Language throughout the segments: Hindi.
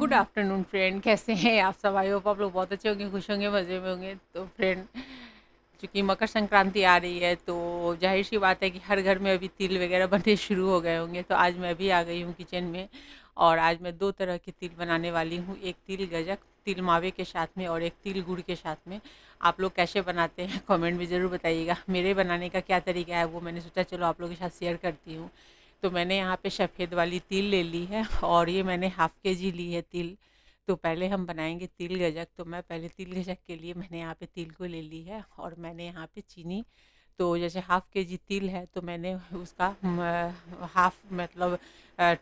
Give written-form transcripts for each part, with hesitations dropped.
गुड आफ्टरनून फ्रेंड, कैसे हैं आप सब? आई होप आप लोग बहुत अच्छे होंगे, खुश होंगे, मज़े में होंगे। तो फ्रेंड, चूँकि मकर संक्रांति आ रही है तो ज़ाहिर-सी बात है कि हर घर में अभी तिल वगैरह बनने शुरू हो गए होंगे। तो आज मैं भी आ गई हूँ किचन में और आज मैं 2 तरह के तिल बनाने वाली हूँ। एक तिल गज्जक, तिल मावे के साथ में, और एक तिल गुड़ के साथ में। आप लोग कैसे बनाते हैं कमेंट में ज़रूर बताइएगा। मेरे बनाने का क्या तरीका है वो मैंने सोचा चलो आप लोगों के साथ शेयर करती हूँ। तो मैंने यहाँ पे सफ़ेद वाली तिल ले ली है और ये मैंने हाफ़ केजी ली है तिल। तो पहले हम बनाएँगे तिल गज्जक। तो मैं पहले तिल गज्जक के लिए मैंने यहाँ पे तिल को ले ली है और मैंने यहाँ पे चीनी, तो जैसे हाफ़ केजी तिल है तो मैंने उसका हाफ़ मतलब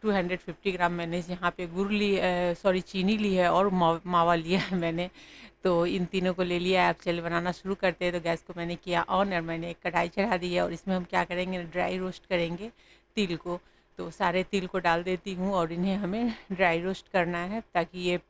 250 ग्राम मैंने यहाँ पे गुड़ ली, सॉरी चीनी ली है, और मावा लिया है मैंने। तो इन तीनों को ले लिया है। अब चलिए बनाना शुरू करते हैं। तो गैस को मैंने किया ऑन और मैंने एक कढ़ाई चढ़ा दी है और इसमें हम क्या करेंगे, ड्राई रोस्ट करेंगे तिल को। तो सारे तिल को डाल देती हूँ और इन्हें हमें ड्राई रोस्ट करना है ताकि ये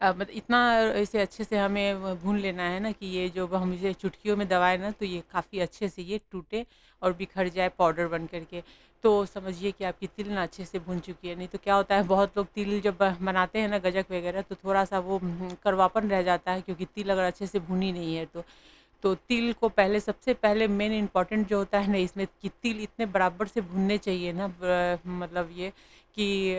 मतलब इतना इसे अच्छे से हमें भून लेना है ना कि ये जो हम इसे चुटकियों में दबाए ना तो ये काफ़ी अच्छे से ये टूटे और बिखर जाए पाउडर बन करके। तो समझिए कि आपकी तिल ना अच्छे से भुन चुकी है। नहीं तो क्या होता है, बहुत लोग तिल जब बनाते हैं ना गजक वगैरह, तो थोड़ा सा वो कड़वापन रह जाता है क्योंकि तिल अगर अच्छे से भुनी नहीं है तो तिल को पहले, सबसे पहले मेन इम्पॉर्टेंट जो होता है ना इसमें, कि तिल इतने बराबर से भुनने चाहिए ना, मतलब ये कि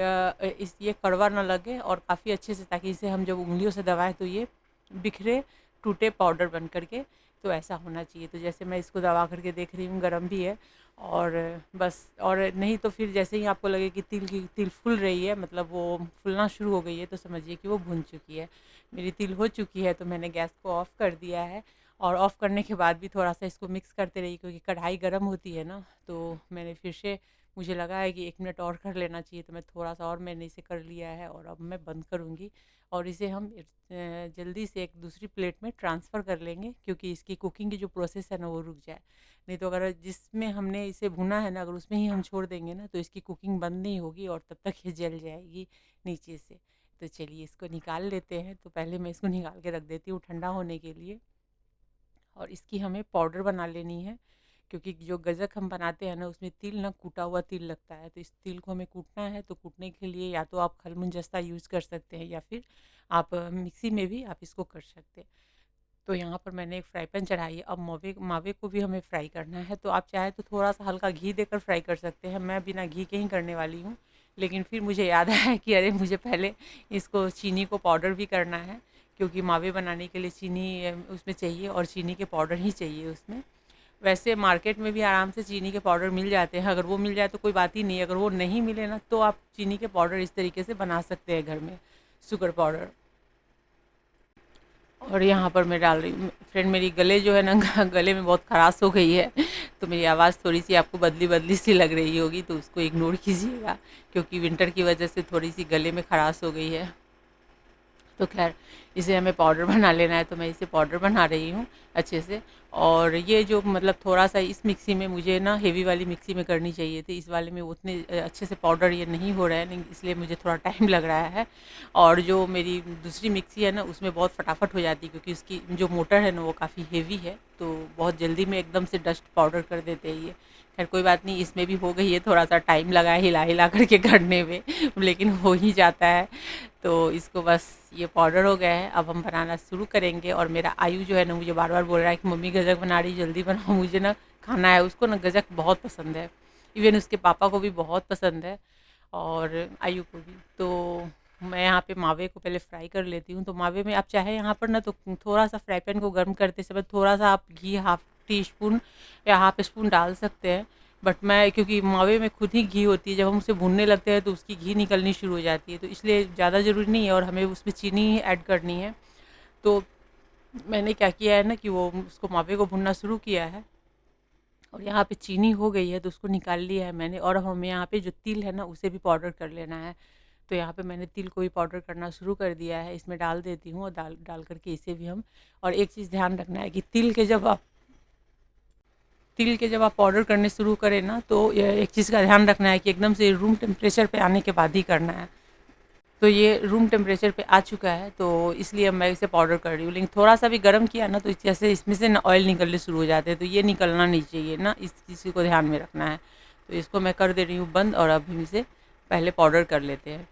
इस ये कड़वा ना लगे और काफ़ी अच्छे से, ताकि इसे हम जब उंगलियों से दबाएं तो ये बिखरे टूटे पाउडर बन करके। तो ऐसा होना चाहिए। तो जैसे मैं इसको दबा करके देख रही हूँ, गरम भी है और बस। और नहीं तो फिर जैसे ही आपको लगे कि तिल फूल रही है, मतलब वो फूलना शुरू हो गई है, तो समझिए कि वो भुन चुकी है। मेरी तिल हो चुकी है तो मैंने गैस को ऑफ़ कर दिया है। और ऑफ़ करने के बाद भी थोड़ा सा इसको मिक्स करते रहिए क्योंकि कढ़ाई गर्म होती है ना। तो मैंने फिर से, मुझे लगा है कि 1 मिनट और कर लेना चाहिए, तो मैं थोड़ा सा और मैंने इसे कर लिया है और अब मैं बंद करूँगी। और इसे हम जल्दी से एक दूसरी प्लेट में ट्रांसफ़र कर लेंगे क्योंकि इसकी कुकिंग की जो प्रोसेस है ना वो रुक जाए। नहीं तो अगर जिसमें हमने इसे भुना है ना, अगर उसमें ही हम छोड़ देंगे ना तो इसकी कुकिंग बंद नहीं होगी और तब तक ये जल जाएगी नीचे से। तो चलिए इसको निकाल लेते हैं। तो पहले मैं इसको निकाल के रख देती हूँ ठंडा होने के लिए। और इसकी हमें पाउडर बना लेनी है क्योंकि जो गज्जक हम बनाते हैं ना उसमें तिल ना, कूटा हुआ तिल लगता है। तो इस तिल को हमें कूटना है। तो कूटने के लिए या तो आप खलमुंजस्ता यूज़ कर सकते हैं या फिर आप मिक्सी में भी आप इसको कर सकते हैं। तो यहाँ पर मैंने एक फ्राई पैन चढ़ाई है। अब मावे मावे को भी हमें फ्राई करना है। तो आप चाहे तो थोड़ा सा हल्का घी देकर फ्राई कर सकते हैं। मैं बिना घी के ही करने वाली हूँ। लेकिन फिर मुझे याद आया कि अरे मुझे पहले इसको चीनी को पाउडर भी करना है क्योंकि मावे बनाने के लिए चीनी उसमें चाहिए और चीनी के पाउडर ही चाहिए उसमें। वैसे मार्केट में भी आराम से चीनी के पाउडर मिल जाते हैं। अगर वो मिल जाए तो कोई बात ही नहीं है। अगर वो नहीं मिले ना तो आप चीनी के पाउडर इस तरीके से बना सकते हैं घर में, शुगर पाउडर। और यहाँ पर मैं डाल रही हूँ फ्रेंड, मेरी गले जो है ना गले में बहुत खराश हो गई है। तो मेरी आवाज़ थोड़ी सी आपको बदली बदली सी लग रही होगी, तो उसको इग्नोर कीजिएगा क्योंकि विंटर की वजह से थोड़ी सी गले में खराश हो गई है। तो ख़ैर इसे हमें पाउडर बना लेना है। तो मैं इसे पाउडर बना रही हूँ अच्छे से। और ये जो मतलब थोड़ा-सा इस मिक्सी में मुझे ना, हेवी वाली मिक्सी में करनी चाहिए थी। इस वाले में उतने अच्छे से पाउडर ये नहीं हो रहा है, नहीं, इसलिए मुझे थोड़ा टाइम लग रहा है। और जो मेरी दूसरी मिक्सी है ना उसमें बहुत फटाफट हो जाती है क्योंकि उसकी जो मोटर है ना वो काफ़ी हेवी है। तो बहुत जल्दी में एकदम से डस्ट पाउडर कर देते हैं ये। ख़ैर कोई बात नहीं, इसमें भी हो गई है, थोड़ा-सा टाइम लगा है हिला-हिला करके करने में लेकिन हो ही जाता है। तो इसको बस, ये पाउडर हो गया है। अब हम बनाना शुरू करेंगे। और मेरा आयु जो है ना मुझे बार बार बोल रहा है कि मम्मी गजक बना रही, जल्दी बनाओ, मुझे ना खाना है। उसको ना गजक बहुत पसंद है, इवन उसके पापा को भी बहुत पसंद है और आयु को भी। तो मैं यहाँ पे मावे को पहले फ्राई कर लेती हूँ। तो मावे में आप चाहे यहाँ पर ना तो थोड़ा सा फ्राई पैन को गर्म करते समय थोड़ा सा आप घी हाफ टी स्पून या हाफ स्पून डाल सकते हैं। बट मैं, क्योंकि मावे में खुद ही घी होती है, जब हम उसे भूनने लगते हैं तो उसकी घी निकलनी शुरू हो जाती है, तो इसलिए ज़्यादा ज़रूरी नहीं है और हमें उसमें चीनी ही ऐड करनी है। तो मैंने क्या किया है ना कि वो उसको मावे को भूनना शुरू किया है और यहाँ पे चीनी हो गई है तो उसको निकाल लिया है मैंने। और अब हमें यहाँ पे जो तिल है ना उसे भी पाउडर कर लेना है। तो यहाँ पे मैंने तिल को भी पाउडर करना शुरू कर दिया है। इसमें डाल देती हूँ और डाल करके इसे भी हम। और एक चीज़ ध्यान रखना है कि तिल के जब आप पाउडर करने शुरू करें ना तो ये एक चीज़ का ध्यान रखना है कि एकदम से रूम टेम्परेचर पे आने के बाद ही करना है। तो ये रूम टेम्परेचर पे आ चुका है तो इसलिए अब मैं इसे पाउडर कर रही हूँ। लेकिन थोड़ा-सा भी गर्म किया ना तो जैसे इसमें से ना ऑयल निकलने शुरू हो जाते हैं, तो ये निकलना नहीं चाहिए ना, इस चीज़ को ध्यान में रखना है। तो इसको मैं कर दे रही हूँ बंद और अब हम इसे पहले पाउडर कर लेते हैं।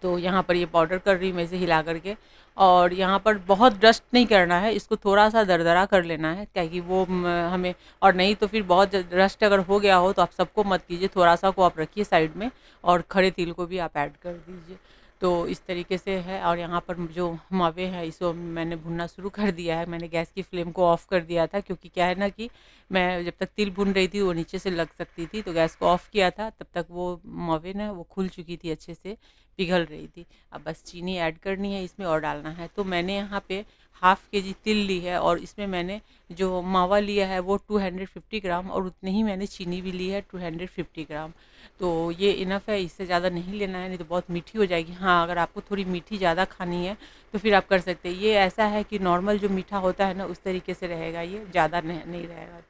तो यहाँ पर ये पाउडर कर रही हूँ मैं इसे हिला करके। और यहाँ पर बहुत डस्ट नहीं करना है, इसको थोड़ा-सा दरदरा कर लेना है, क्या कि वो हमें, और नहीं तो फिर बहुत डस्ट अगर हो गया हो तो आप सबको मत कीजिए, थोड़ा-सा को आप रखिए साइड में और खड़े तिल को भी आप ऐड कर दीजिए। तो इस तरीके से है। और यहाँ पर जो मावे हैं इसको मैंने भुनना शुरू कर दिया है। मैंने गैस की फ्लेम को ऑफ़ कर दिया था, क्योंकि क्या है ना कि मैं जब तक तिल भून रही थी वो नीचे से लग सकती थी, तो गैस को ऑफ़ किया था, तब तक वो मावे ना वो खुल चुकी थी, अच्छे से पिघल रही थी। अब बस चीनी ऐड करनी है इसमें और डालना है। तो मैंने यहाँ पे हाफ़ केजी तिल ली है और इसमें मैंने जो मावा लिया है वो 250 ग्राम, और उतनी ही मैंने चीनी भी ली है 250 ग्राम। तो ये इनफ है, इससे ज़्यादा नहीं लेना है, नहीं तो बहुत मीठी हो जाएगी। हाँ, अगर आपको थोड़ी मीठी ज़्यादा खानी है तो फिर आप कर सकते हैं। ये ऐसा है कि नॉर्मल जो मीठा होता है ना उस तरीके से रहेगा, ये ज़्यादा नहीं रहेगा।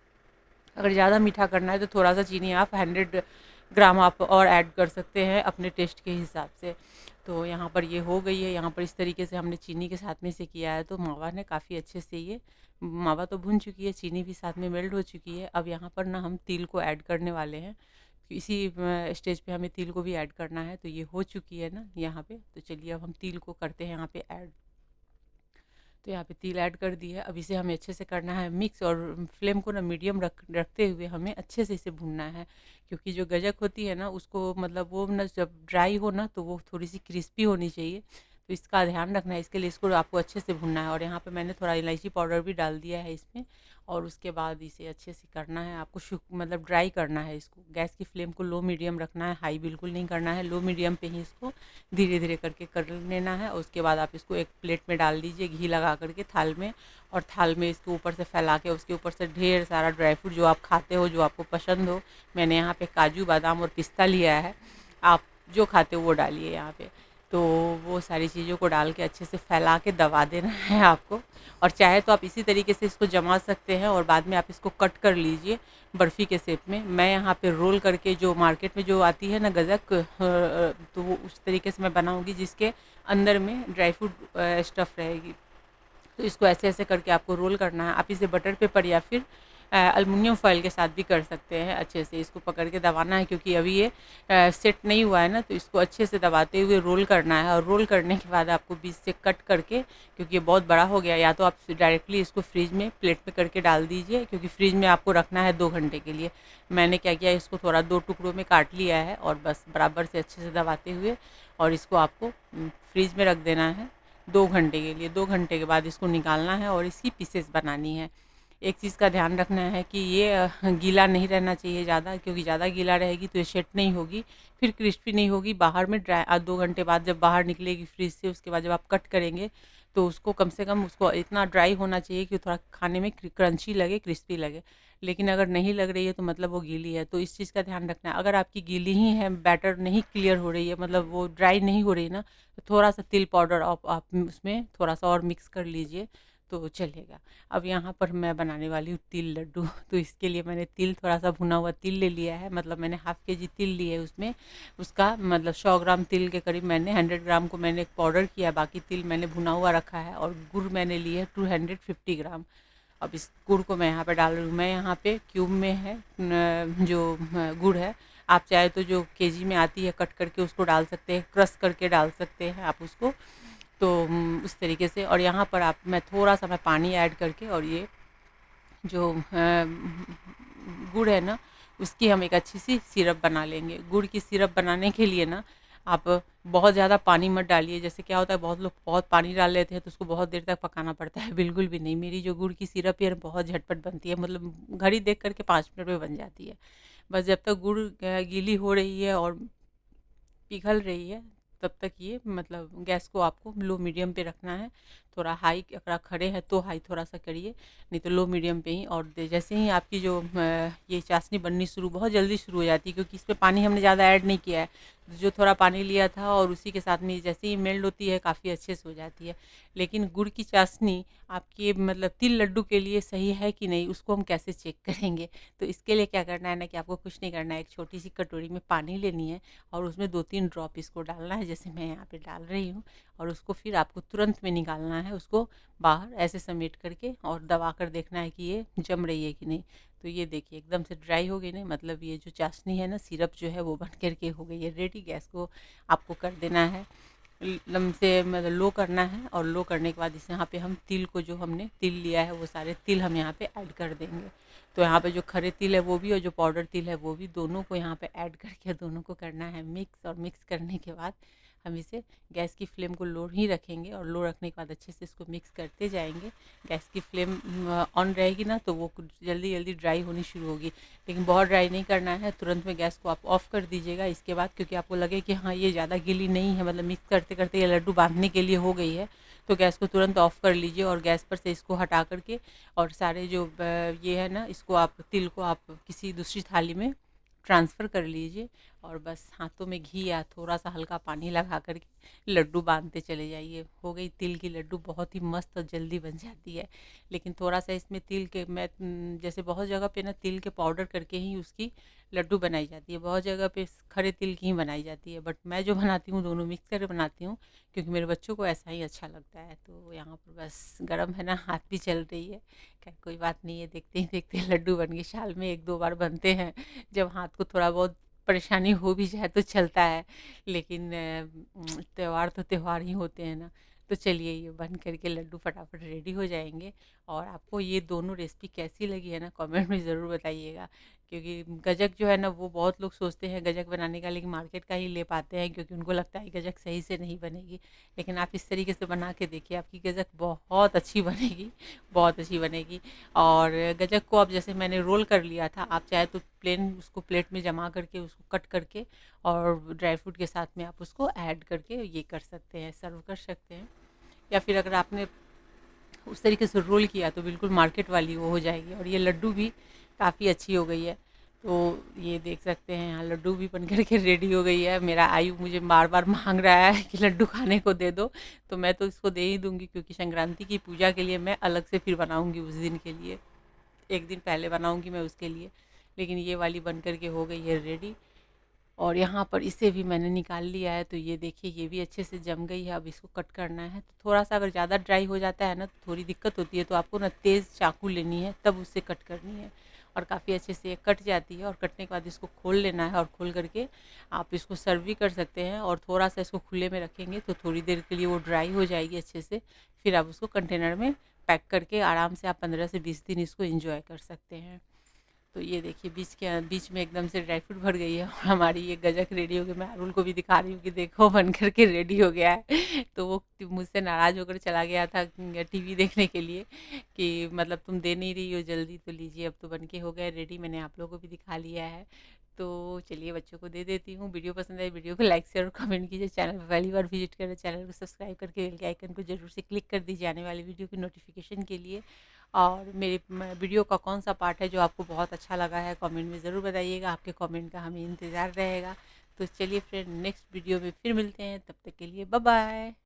अगर ज़्यादा मीठा करना है तो थोड़ा-सा चीनी आप 100 ग्राम आप और ऐड कर सकते हैं अपने टेस्ट के हिसाब से। तो यहाँ पर ये हो गई है, यहाँ पर इस तरीके से हमने चीनी के साथ में से किया है, तो मावा ने काफ़ी अच्छे से ये मावा तो भुन चुकी है, चीनी भी साथ में मेल्ट हो चुकी है। अब यहाँ पर ना हम तिल को ऐड करने वाले हैं। इसी स्टेज पे हमें तिल को भी ऐड करना है। तो ये हो चुकी है ना यहाँ पे, तो चलिए अब हम तिल को करते हैं यहाँ पे ऐड। तो यहाँ पे तिल ऐड कर दी है। अब इसे हमें अच्छे से करना है मिक्स, और फ्लेम को ना मीडियम रखते हुए हमें अच्छे से इसे भूनना है, क्योंकि जो गज्जक होती है ना उसको मतलब वो ना जब ड्राई हो ना तो वो थोड़ी सी क्रिस्पी होनी चाहिए। तो इसका ध्यान रखना है, इसके लिए इसको आपको अच्छे से भूनना है। और यहाँ पे मैंने थोड़ा इलायची पाउडर भी डाल दिया है इसमें। और उसके बाद इसे अच्छे से करना है आपको, मतलब ड्राई करना है इसको। गैस की फ्लेम को लो मीडियम रखना है, हाई बिल्कुल नहीं करना है, लो मीडियम पे ही इसको धीरे धीरे करके कर लेना है। और उसके बाद आप इसको एक प्लेट में डाल दीजिए घी लगा करके थाल में, और थाल में इसके ऊपर से फैला के उसके ऊपर से ढेर सारा ड्राई फ्रूट जो आप खाते हो, जो आपको पसंद हो। मैंने यहाँ पे काजू बादाम और पिस्ता लिया है, आप जो खाते हो वो डालिए यहाँ पे। तो वो सारी चीज़ों को डाल के अच्छे से फैला के दबा देना है आपको। और चाहे तो आप इसी तरीके से इसको जमा सकते हैं और बाद में आप इसको कट कर लीजिए बर्फ़ी के शेप में। मैं यहाँ पे रोल करके, जो मार्केट में जो आती है ना गज़क, तो वो उस तरीके से मैं बनाऊँगी जिसके अंदर में ड्राई फ्रूट स्टफ़ रहेगी। तो इसको ऐसे-ऐसे करके आपको रोल करना है। आप इसे बटर पेपर या फिर एल्युमिनियम फ़ॉइल के साथ भी कर सकते हैं। अच्छे से इसको पकड़ के दबाना है, क्योंकि अभी ये सेट नहीं हुआ है ना, तो इसको अच्छे से दबाते हुए रोल करना है। और रोल करने के बाद आपको बीच से कट करके, क्योंकि ये बहुत बड़ा हो गया, या तो आप डायरेक्टली इसको फ्रिज में प्लेट में करके डाल दीजिए, क्योंकि फ्रिज में आपको रखना है 2 घंटे के लिए। मैंने क्या किया, इसको थोड़ा 2 टुकड़ों में काट लिया है और बस बराबर से अच्छे से दबाते हुए, और इसको आपको फ्रिज में रख देना है 2 घंटे के लिए। 2 घंटे के बाद इसको निकालना है और इसकी पीसेस बनानी है। एक चीज़ का ध्यान रखना है कि ये गीला नहीं रहना चाहिए ज़्यादा, क्योंकि ज़्यादा गीला रहेगी तो ये सेट नहीं होगी, फिर क्रिस्पी नहीं होगी। बाहर में 2 घंटे बाद जब बाहर निकलेगी फ्रिज से, उसके बाद जब आप कट करेंगे तो उसको कम से कम उसको इतना ड्राई होना चाहिए कि थोड़ा खाने में क्रंची लगे, क्रिस्पी लगे। लेकिन अगर नहीं लग रही है तो मतलब वो गीली है। तो इस चीज़ का ध्यान रखना है। अगर आपकी गीली ही है, बैटर नहीं क्लियर हो रही है, मतलब वो ड्राई नहीं हो रही ना, तो थोड़ा-सा तिल पाउडर आप उसमें थोड़ा-सा और मिक्स कर लीजिए तो चलेगा। अब यहाँ पर मैं बनाने वाली हूँ तिल लड्डू। तो इसके लिए मैंने तिल, थोड़ा-सा भुना हुआ तिल ले लिया है, मतलब मैंने हाफ़ केजी तिल ली है। उसमें उसका मतलब 100 ग्राम तिल के करीब मैंने 100 ग्राम को मैंने पाउडर किया, बाकी तिल मैंने भुना हुआ रखा है। और गुड़ मैंने लिए है 250 ग्राम। अब इस गुड़ को मैं यहाँ पे डाल रही हूँ। मैं यहाँ पे क्यूब में है जो गुड़ है, आप चाहे तो जो केजी में आती है कट करके उसको डाल सकते हैं, क्रश करके डाल सकते हैं आप उसको। तो उस तरीके से। और यहाँ पर मैं थोड़ा-सा पानी ऐड करके, और ये जो गुड़ है ना उसकी हम एक अच्छी सी सिरप बना लेंगे। गुड़ की सिरप बनाने के लिए ना आप बहुत ज़्यादा पानी मत डालिए। जैसे क्या होता है, बहुत लोग बहुत पानी डाल लेते हैं तो उसको बहुत देर तक पकाना पड़ता है, बिल्कुल भी नहीं। मेरी जो गुड़ की सिरप है ना बहुत झटपट बनती है, मतलब घड़ी देख कर के 5 मिनट में बन जाती है। बस जब तक गुड़ गीली हो रही है और पिघल रही है तब तक ये मतलब गैस को आपको लो मीडियम पे रखना है। थोड़ा हाई अगर आप खड़े हैं तो हाई थोड़ा-सा करिए, नहीं तो लो मीडियम पे ही। और जैसे ही आपकी जो ये चाशनी बननी बहुत जल्दी शुरू हो जाती है, क्योंकि इसमें पानी हमने ज़्यादा ऐड नहीं किया है। जो थोड़ा पानी लिया था और उसी के साथ में जैसे ही मेल्ट होती है काफ़ी अच्छे से हो जाती है। लेकिन गुड़ की चाशनी आपके मतलब तिल लड्डू के लिए सही है कि नहीं, उसको हम कैसे चेक करेंगे? तो इसके लिए क्या करना है ना कि आपको कुछ नहीं करना है, एक छोटी-सी कटोरी में पानी लेनी है और उसमें 2-3 ड्रॉप इसको डालना है, जैसे मैं यहाँ पे डाल रही हूँ। और उसको फिर आपको तुरंत में निकालना है उसको बाहर, ऐसे समेट करके, और दबा कर देखना है कि ये जम रही है कि नहीं। तो ये देखिए एकदम से ड्राई हो गई नहीं, मतलब ये जो चाशनी है ना, सिरप जो है वो बन कर के हो गई है रेडी। गैस को आपको कर देना है एकदम से मतलब लो करना है, और लो करने के बाद इस यहाँ पे हम तिल को, जो हमने तिल लिया है वो सारे तिल हम यहाँ पे ऐड कर देंगे। तो यहाँ पे जो खरे तिल है वो भी और जो पाउडर तिल है वो भी, दोनों को यहाँ पे ऐड करके दोनों को करना है मिक्स। और मिक्स करने के बाद हम इसे गैस की फ्लेम को लो ही रखेंगे, और लो रखने के बाद अच्छे से इसको मिक्स करते जाएंगे। गैस की फ्लेम ऑन रहेगी ना तो वो जल्दी जल्दी ड्राई होनी शुरू होगी, लेकिन बहुत ड्राई नहीं करना है। तुरंत में गैस को आप ऑफ़ कर दीजिएगा इसके बाद, क्योंकि आपको लगे कि हाँ ये ज़्यादा गीली नहीं है, मतलब मिक्स करते करते ये लड्डू बांधने के लिए हो गई है, तो गैस को तुरंत ऑफ़ कर लीजिए और गैस पर से इसको हटा करके, और सारे जो ये है ना, इसको आप तिल को आप किसी दूसरी थाली में ट्रांसफ़र कर लीजिए, और बस हाथों में घी या थोड़ा सा हल्का पानी लगा करके लड्डू बांधते चले जाइए। हो गई तिल की लड्डू, बहुत ही मस्त और जल्दी बन जाती है। लेकिन थोड़ा सा इसमें तिल के, मैं जैसे बहुत जगह पे ना तिल के पाउडर करके ही उसकी लड्डू बनाई जाती है, बहुत जगह पे खरे तिल की ही बनाई जाती है, बट मैं जो बनाती हूँ दोनों मिक्स करके बनाती हूँ, क्योंकि मेरे बच्चों को ऐसा ही अच्छा लगता है। तो यहाँ पर बस गरम है ना, हाथ भी चल रही है, खैर कोई बात नहीं है, देखते ही देखते लड्डू बन गए। साल में 1-2 बार बनते हैं, जब हाथ को थोड़ा बहुत परेशानी हो भी जाए तो चलता है, लेकिन त्योहार तो त्योहार ही होते हैं ना। तो चलिए, ये बन करके लड्डू फटाफट रेडी हो जाएंगे। और आपको ये दोनों रेसिपी कैसी लगी है ना, कमेंट में ज़रूर बताइएगा। क्योंकि गजक जो है ना, वो बहुत लोग सोचते हैं गजक बनाने का, लेकिन मार्केट का ही ले पाते हैं, क्योंकि उनको लगता है गजक सही से नहीं बनेगी। लेकिन आप इस तरीके से बना के देखिए, आपकी गजक बहुत अच्छी बनेगी, बहुत अच्छी बनेगी। और गजक को अब जैसे मैंने रोल कर लिया था, आप चाहे तो प्लेन उसको प्लेट में जमा करके उसको कट करके और ड्राई फ्रूट के साथ में आप उसको ऐड करके ये कर सकते हैं, सर्व कर सकते हैं। या फिर अगर आपने उस तरीके से रोल किया तो बिल्कुल मार्केट वाली वो हो जाएगी। और ये लड्डू भी काफ़ी अच्छी हो गई है। तो ये देख सकते हैं, यहाँ लड्डू भी बन कर के रेडी हो गई है। मेरा आयु मुझे बार बार मांग रहा है कि लड्डू खाने को दे दो, तो मैं तो इसको दे ही दूंगी, क्योंकि संक्रांति की पूजा के लिए मैं अलग से फिर बनाऊंगी उस दिन के लिए, एक दिन पहले बनाऊंगी मैं उसके लिए। लेकिन ये वाली बन कर के हो गई है रेडी। और यहाँ पर इसे भी मैंने निकाल लिया है, तो ये देखिए ये भी अच्छे से जम गई है। अब इसको कट करना है, तो थोड़ा सा अगर ज़्यादा ड्राई हो जाता है ना तो थोड़ी दिक्कत होती है, तो आपको ना तेज़ चाकू लेनी है, तब उससे कट करनी है। और काफ़ी अच्छे से ये कट जाती है। और कटने के बाद इसको खोल लेना है, और खोल करके आप इसको सर्व भी कर सकते हैं। और थोड़ा सा इसको खुले में रखेंगे तो थोड़ी देर के लिए वो ड्राई हो जाएगी अच्छे से, फिर आप उसको कंटेनर में पैक करके आराम से आप 15 से 20 दिन इसको एंजॉय कर सकते हैं। तो ये देखिए बीच में एकदम से ड्राई फ्रूट भर गई है, और हमारी ये गजक रेडी हो गई। मैं अरुल को भी दिखा रही हूँ कि देखो बन कर के रेडी हो गया है। तो वो मुझसे नाराज़ होकर चला गया था टीवी देखने के लिए, कि मतलब तुम दे नहीं रही हो जल्दी, तो लीजिए अब तो बन के हो गया रेडी। मैंने आप लोगों को भी दिखा लिया है। तो चलिए बच्चों को दे देती हूँ। वीडियो पसंद आए वीडियो को लाइक शेयर और कमेंट कीजिए। चैनल पर पहली बार विजिट करें, चैनल को सब्सक्राइब करके बेल के आइकन को जरूर से क्लिक कर दीजिए आने वाली वीडियो की नोटिफिकेशन के लिए। और मेरे वीडियो का कौन सा पार्ट है जो आपको बहुत अच्छा लगा है, कमेंट में ज़रूर बताइएगा। आपके कमेंट का हमें इंतज़ार रहेगा। तो चलिए फ्रेंड, नेक्स्ट वीडियो में फिर मिलते हैं, तब तक के लिए बाय बाय।